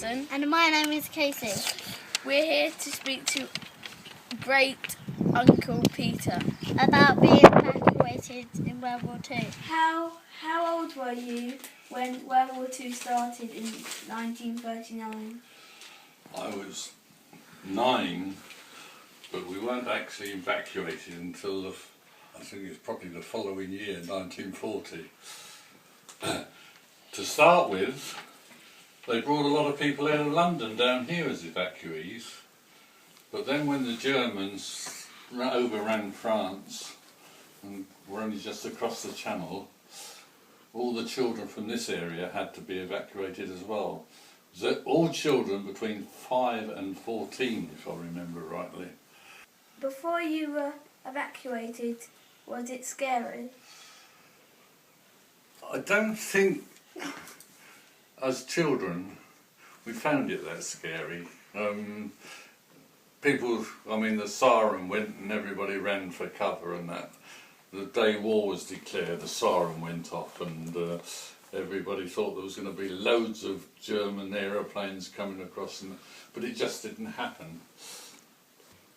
Alison. And my name is Casey. We're here to speak to Great Uncle Peter About being evacuated in World War II. How old were you when World War II started in 1939? I was 9, but we weren't actually evacuated until I think it was probably the following year, 1940. To start with, they brought a lot of people out of London down here as evacuees, but then when the Germans overran France and were only just across the channel, all the children from this area had to be evacuated as well. So all children between 5 and 14, if I remember rightly. Before you were evacuated, was it scary? I don't think, as children, we found it that scary. The siren went and everybody ran for cover and that. The day war was declared, the siren went off and everybody thought there was going to be loads of German aeroplanes coming across, but it just didn't happen.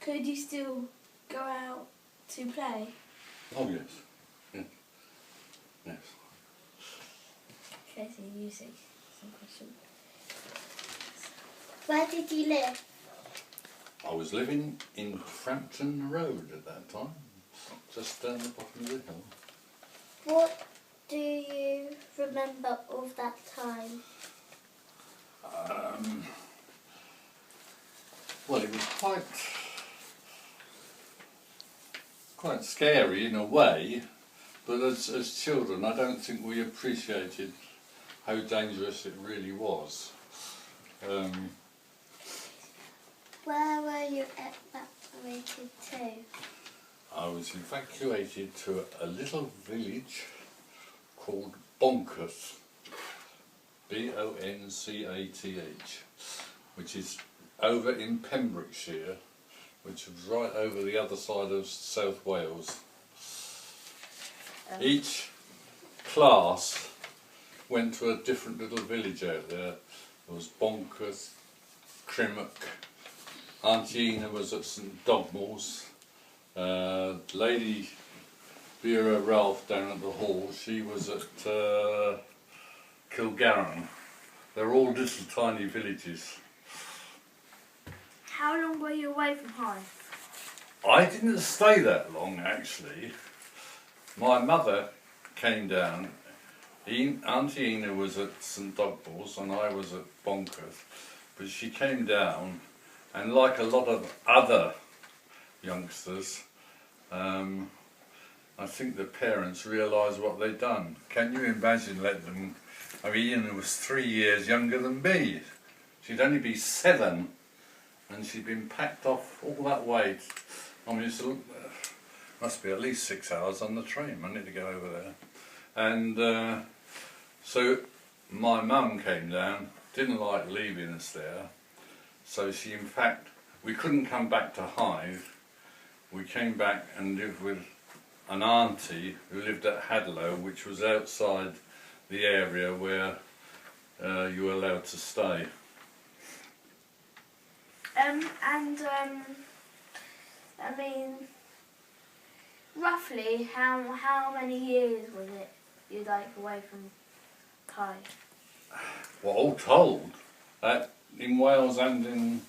Could you still go out to play? Oh yes, yes. Casey, you say some question. Where did you live? I was living in Frampton Road at that time, just down the bottom of the hill. What do you remember of that time? Well, it was quite scary in a way, but as children I don't think we appreciated how dangerous it really was. Where were you evacuated to? I was evacuated to a little village called Boncath, B-O-N-C-A-T-H, which is over in Pembrokeshire, which was right over the other side of South Wales. Each class went to a different little village out there. There was Boncath, Crimmock, Auntie Ina was at St Dogmell's, Lady Vera Ralph down at the hall, she was at Kilgarran. They're all little tiny villages. How long were you away from home? I didn't stay that long actually. My mother came down. Auntie Ina was at St Dogmell's and I was at Boncath, but she came down, and like a lot of other youngsters, I think the parents realised what they'd done. Can you imagine Ina was 3 years younger than me. She'd only be 7 and she'd been packed off all that way. It must be at least 6 hours on the train. I need to go over there. And so my mum came down, didn't like leaving us there. So we couldn't come back to Hythe. We came back and lived with an auntie who lived at Hadlow, which was outside the area where you were allowed to stay. Roughly, how many years was it you away from Hythe? Well, all told, in Wales and in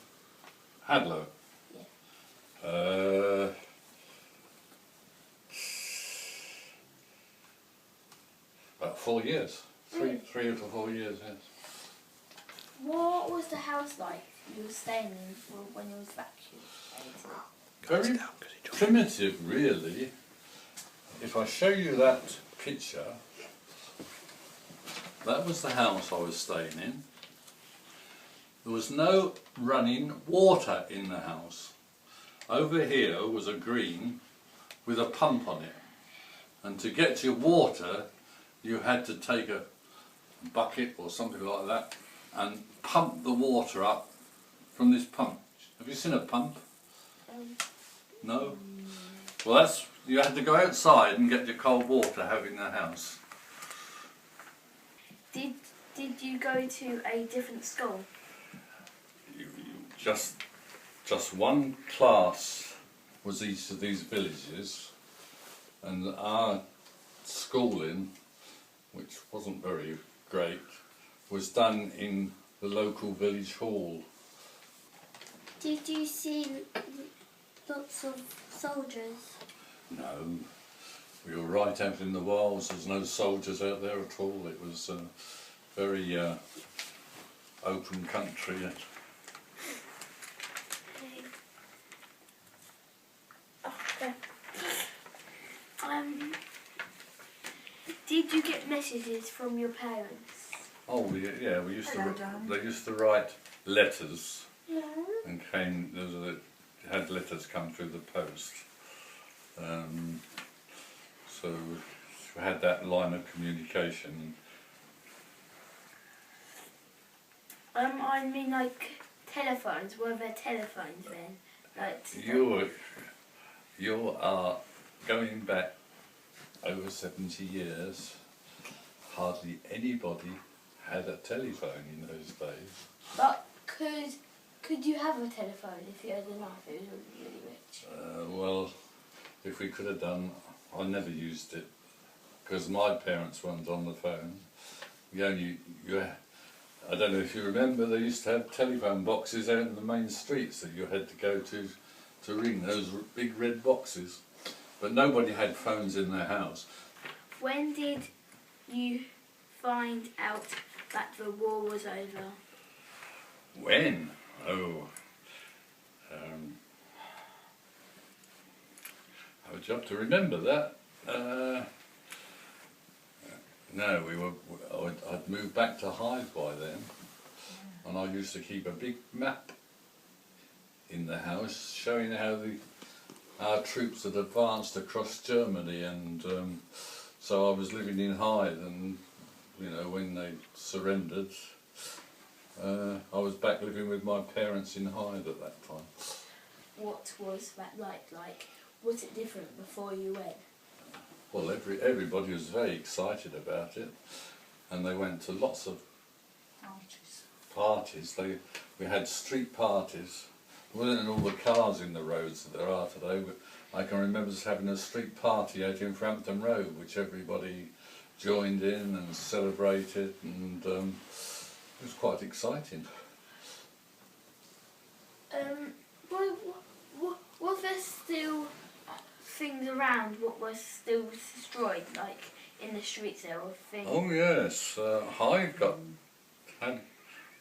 Hadlow. Yeah. About 4 years. Three or 4 years, yes. What was the house like you were staying in when you was evacuated? Very primitive, really. If I show you that picture, that was the house I was staying in. There was no running water in the house. Over here was a green with a pump on it, and to get your water you had to take a bucket or something like that and pump the water up from this pump. Have you seen a pump? No? Well, you had to go outside and get your cold water having the house. Did you go to a different school? just one class was each of these villages, and our schooling, which wasn't very great, was done in the local village hall. Did you see lots of soldiers? No, we were right out in the wilds. There's no soldiers out there at all. It was very open country. Did you get messages from your parents? Oh yeah, we used Hello, to. John. They used to write letters, Yeah. and had letters come through the post. So we had that line of communication. I mean, like telephones. Were there telephones then? Like You are going back over 70 years. Hardly anybody had a telephone in those days. But could you have a telephone if you had enough? It was really rich. Well, if we could have done, I never used it because my parents weren't on the phone. I don't know if you remember, they used to have telephone boxes out in the main streets that you had to go to ring, those big red boxes. But nobody had phones in their house. When did you find out that the war was over? When? Oh. How would you have to remember that? No, I'd moved back to Hythe by then, and I used to keep a big map in the house showing how our troops had advanced across Germany, and so I was living in Hythe, and when they surrendered, I was back living with my parents in Hythe at that time. What was that like? Was it different before you went? Well, everybody was very excited about it, and they went to lots of parties. We had street parties. There weren't all the cars in the roads that there are today. I can remember us having a street party out in Frampton Road, which everybody joined in and celebrated, and it was quite exciting. Was there still things around what was still destroyed, like in the streets there were things? Oh yes, Hythe had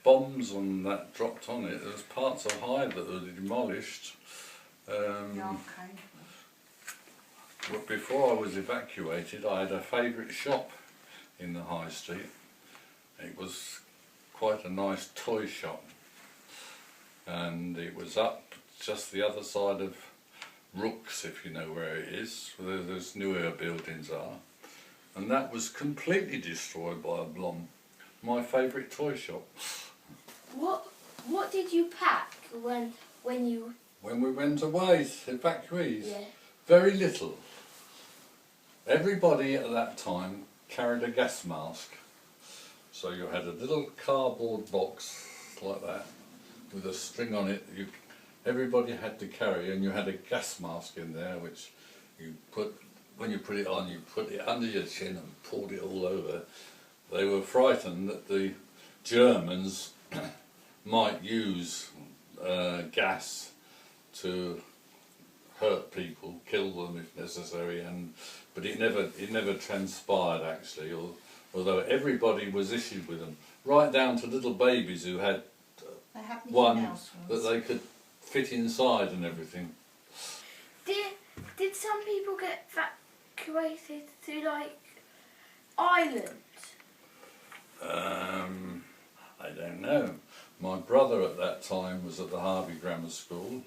bombs on that dropped on it. There was parts of Hythe that were demolished. But before I was evacuated, I had a favourite shop in the high street. It was quite a nice toy shop, and it was up just the other side of Rooks, if you know where it is, where those newer buildings are, and that was completely destroyed by a bomb. My favourite toy shop. What did you pack when you? When we went away, evacuees. Yeah. Very little. Everybody at that time carried a gas mask. So you had a little cardboard box like that with a string on it. Everybody had to carry, and you had a gas mask in there, which when you put it on, you put it under your chin and poured it all over. They were frightened that the Germans might use gas to hurt people, kill them if necessary, but it never transpired actually. Although everybody was issued with them, right down to little babies who had one that they could fit inside and everything. Did some people get evacuated to like Ireland? I don't know. My brother at that time was at the Harvey Grammar School.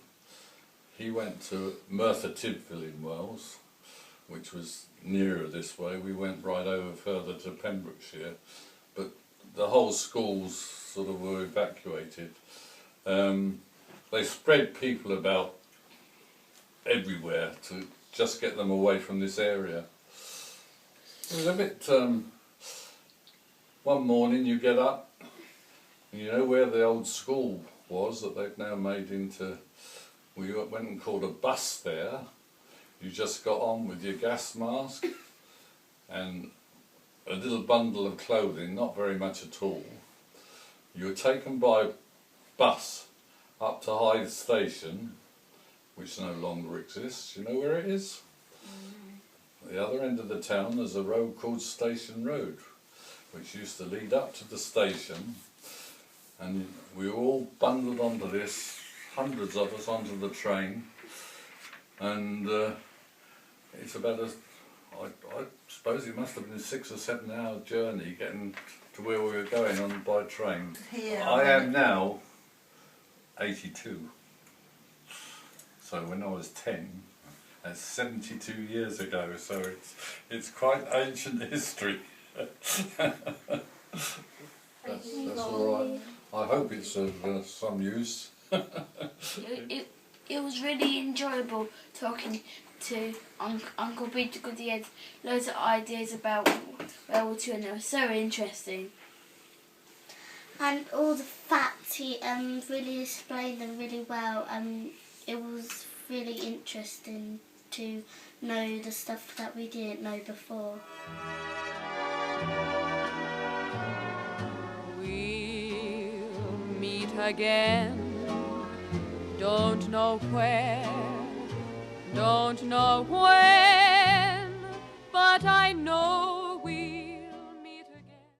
He went to Merthyr Tydfil in Wales, which was nearer this way. We went right over further to Pembrokeshire, but the whole schools sort of were evacuated. They spread people about everywhere to just get them away from this area. It was a bit... one morning you get up, and you know where the old school was that they've now made into, we went and called a bus there. You just got on with your gas mask and a little bundle of clothing, not very much at all. You were taken by bus up to Hythe Station, which no longer exists. You know where it is? At the other end of the town there's a road called Station Road, which used to lead up to the station, and we were all bundled onto this, hundreds of us onto the train, and it's about I suppose it must have been a 6 or 7 hour journey getting to where we were going on by train. I am now 82. So when I was 10, that's 72 years ago, so it's quite ancient history. That's all right. I hope it's of some use. It was really enjoyable talking to Uncle Peter because he had loads of ideas about World War II and they were so interesting. And all the facts, he really explained them really well. It was really interesting to know the stuff that we didn't know before. We'll meet again, don't know where, don't know when, but I know